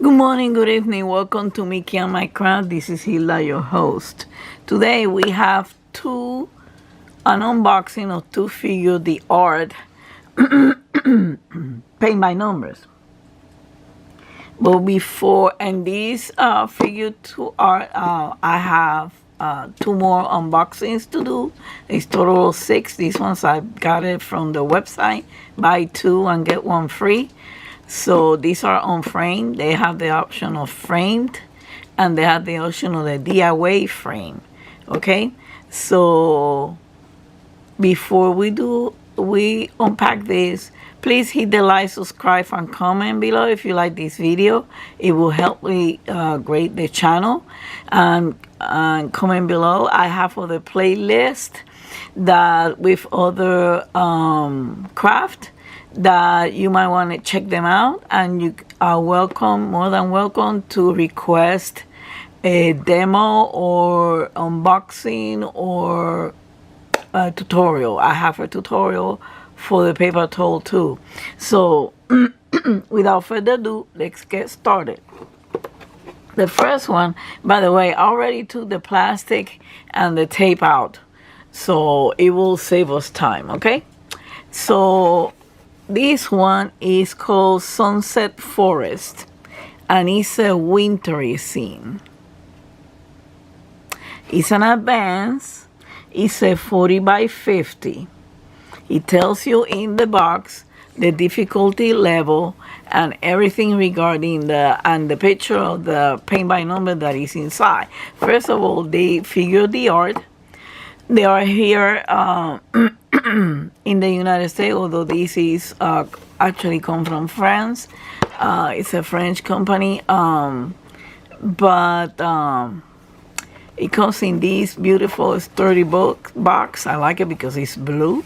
Good morning, good evening. Welcome to Mickey and My Craft. This is Hilda, your host. Today we have an unboxing of two figure the art paint by numbers. But before, and these figure two art, I have two more unboxings to do. It's total of 6. These ones I got it from the website. Buy 2 and get 1 free. So these are unframed. They have the option of framed, and they have the option of the DIY frame. Okay, so before we unpack this, please hit the like, subscribe, and comment below if you like this video. It will help me grade the channel. And comment below. I have other playlist that with other craft that you might want to check them out, and you are more than welcome to request a demo or unboxing or a tutorial. I have a tutorial for the paper tool too. So without further ado, let's get started. The first one, by the way, I already took the plastic and the tape out, so it will save us time. Okay, so this one is called Sunset Forest, and it's a wintry scene. It's an advance. It's a 40 by 50. It tells you in the box the difficulty level and everything regarding the picture of the paint by number that is inside. First of all, they figure the art. They are here in the United States, although this is actually come from France. It's a French company, but it comes in this beautiful sturdy box. I like it because it's blue.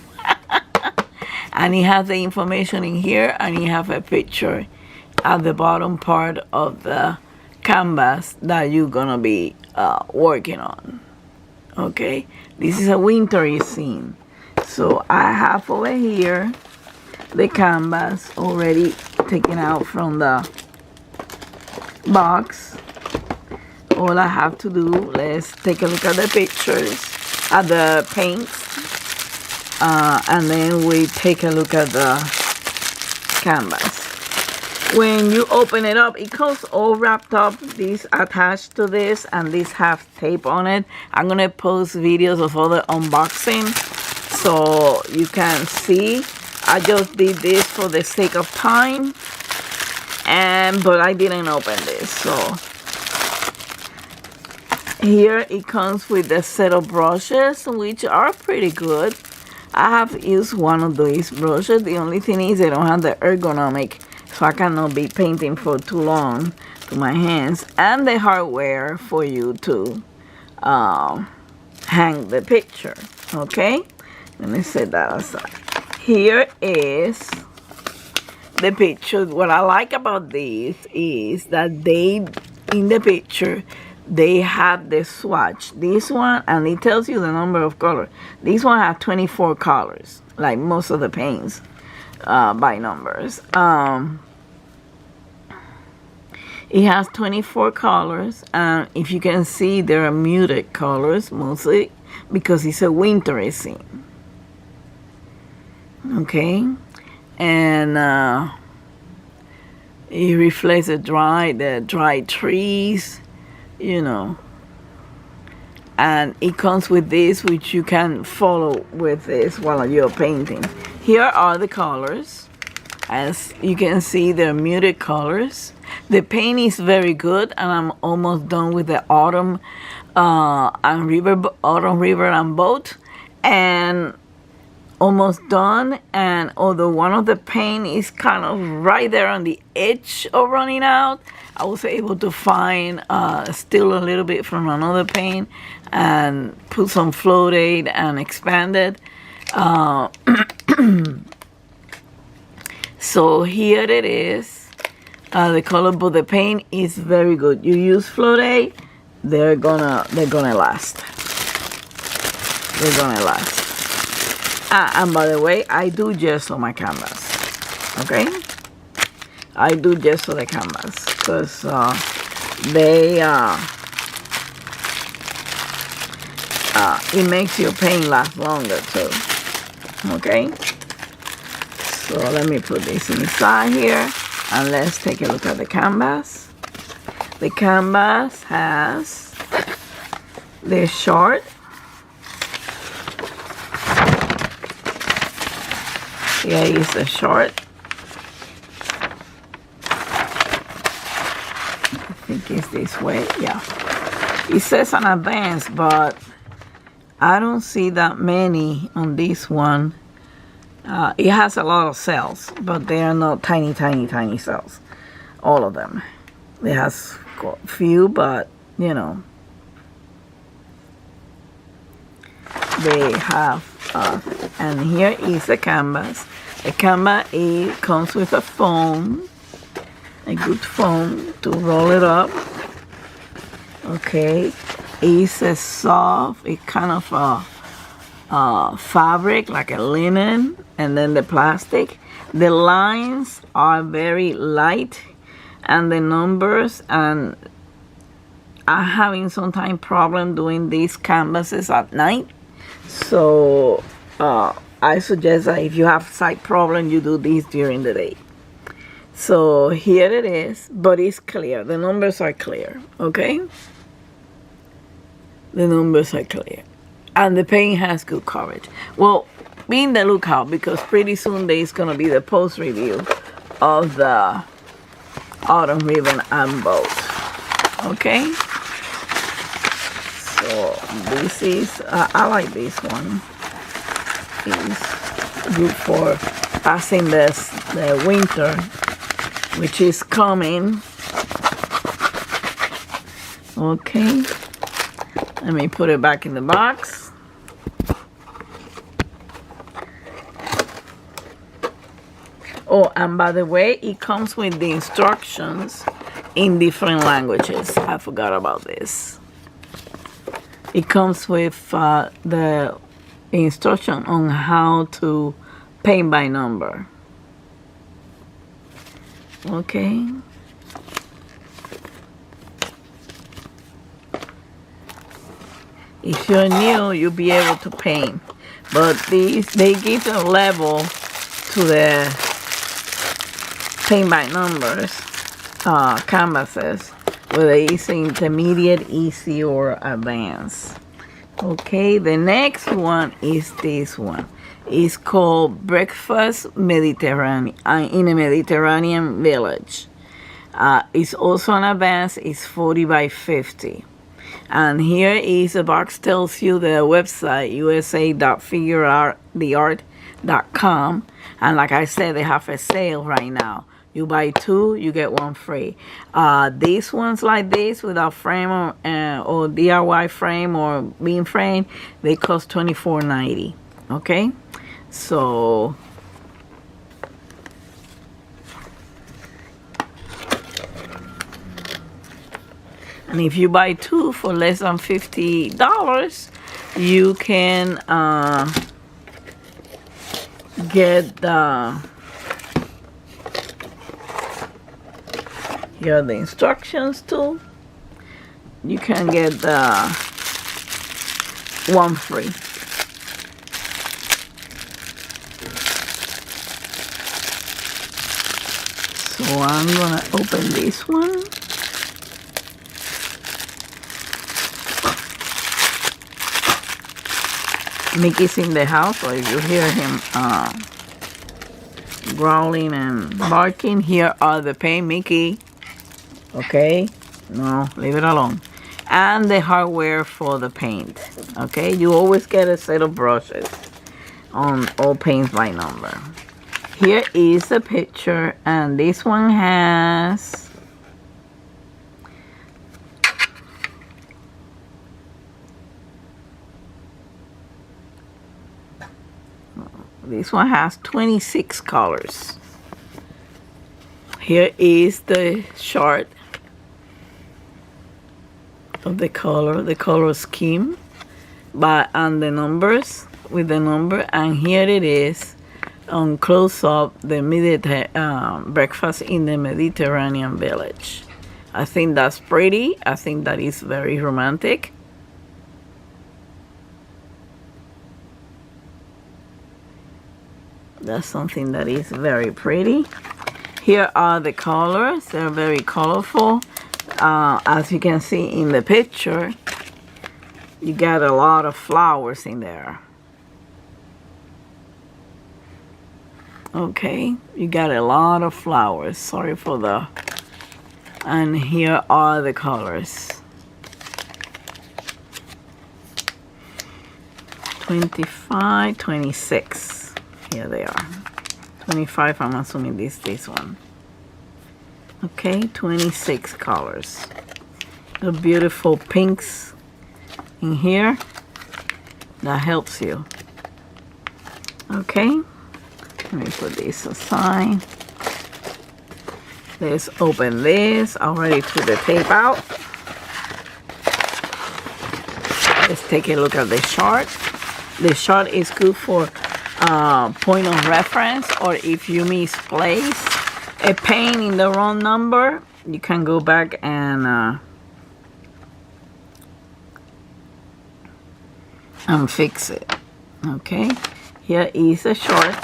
And it has the information in here, and you have a picture at the bottom part of the canvas that you're gonna be working on. Okay, this is a wintry scene. So I have over here the canvas already taken out from the box. All I have to do, let's take a look at the pictures, at the paints, and then we take a look at the canvas. When you open it up, it comes all wrapped up. This attached to this, and this have tape on it. I'm gonna post videos of other unboxing so you can see. I just did this for the sake of time, but I didn't open this. So here it comes with a set of brushes, which are pretty good. I have used one of these brushes. The only thing is they don't have the ergonomic, so I cannot be painting for too long to my hands. And the hardware for you to hang the picture. Okay, let me set that aside. Here is the picture. What I like about these is that in the picture, they have the swatch. This one, and it tells you the number of colors. This one has 24 colors, like most of the paints by numbers. It has 24 colors, and if you can see, there are muted colors mostly because it's a wintry scene. Okay, and it reflects the dry trees, you know, and it comes with this, which you can follow with this while you're painting. Here are the colors. As you can see, they're muted colors. The paint is very good, and I'm almost done with the autumn river and boat, and almost done. And although one of the paint is kind of right there on the edge of running out, I was able to find still a little bit from another paint and put some float aid and expand it. So here it is. The color, but the paint is very good. You use float aid, they're gonna last. They're gonna last. And by the way, I do gesso my canvas. Okay, I do just for the canvas because they it makes your paint last longer too. Okay, so let me put this inside here and let's take a look at the canvas. The canvas has this short. Here is the short. I think it's this way. Yeah, it says an advance, but I don't see that many on this one. It has a lot of cells, but they are not tiny cells. All of them. It has a few, but you know, they have. And here is the canvas. The canvas, it comes with a foam, a good foam to roll it up. Okay, it's a soft, it's kind of a fabric, like a linen, and then the plastic. The lines are very light, and the numbers, and I'm having sometimes problem doing these canvases at night. So I suggest that if you have sight problem, you do this during the day. So here it is, but it's clear. The numbers are clear, okay? The numbers are clear. And the paint has good coverage. Well, be in the lookout because pretty soon there's going to be the post review of the Autumn Ribbon and Boat. Okay? So this is, I like this one. It's good for passing the winter, which is coming. Okay. Let me put it back in the box. Oh, and by the way, it comes with the instructions in different languages. I forgot about this. It comes with the instruction on how to paint by number. Okay. If you're new, you'll be able to paint. But these, they give a level to the paint by numbers canvases, whether it's intermediate, easy, or advanced. Okay, the next one is this one. It's called Breakfast Mediterranean in a Mediterranean Village. It's also an advance. It's 40 by 50. And here is the box tells you the website usa.figurearttheart.com. And like I said, they have a sale right now. You buy two, you get one free. These ones like this without frame or DIY frame or beam frame, they cost $24.90. Okay, so and if you buy two for less than $50, you can get the. Here are the instructions too. You can get the one free. So I'm gonna open this one. Mickey's in the house, so if you hear him growling and barking, here are the paint, Mickey. Okay, no, leave it alone. And the hardware for the paint. Okay, you always get a set of brushes on all paints by number. Here is the picture, and this one has this one has 26 colors. Here is the chart of the color scheme and the numbers with the number, and here it is on close-up the breakfast in the Mediterranean village. I think that's pretty. I think that is very romantic. That's something that is very pretty. Here are the colors. They're very colorful. As you can see in the picture, you got a lot of flowers in there. Okay, you got a lot of flowers. Sorry for the... And here are the colors. 25, 26. Here they are. 25, I'm assuming this one. Okay, 26 colors. The beautiful pinks in here. That helps you. Okay, let me put this aside. Let's open this. I already took the tape out. Let's take a look at the chart. The chart is good for point of reference, or if you misplace a paint in the wrong number, you can go back and fix it. Okay, here is a chart,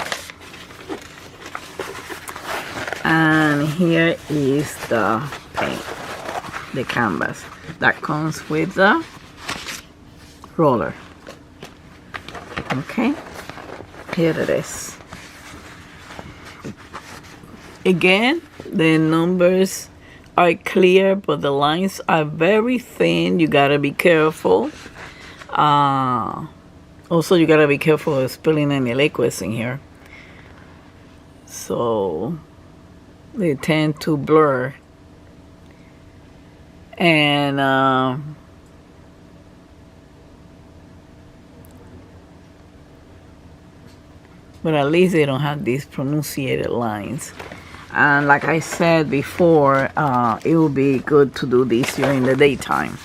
and here is the paint, the canvas that comes with the roller. Okay, here it is. Again, the numbers are clear, but the lines are very thin. You gotta be careful. Also, you gotta be careful of spilling any liquids in here. So they tend to blur. And but at least they don't have these pronunciated lines. And like I said before, it will be good to do this during the daytime,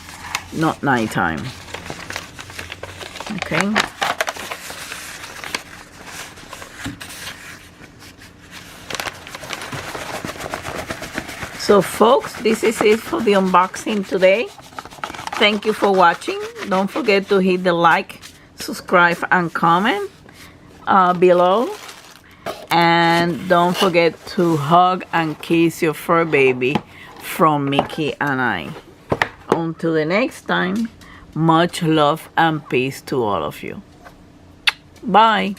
not nighttime. Okay. So folks, this is it for the unboxing today. Thank you for watching. Don't forget to hit the like, subscribe, and comment below. And don't forget to hug and kiss your fur baby from Mickey and I. Until the next time, much love and peace to all of you. Bye.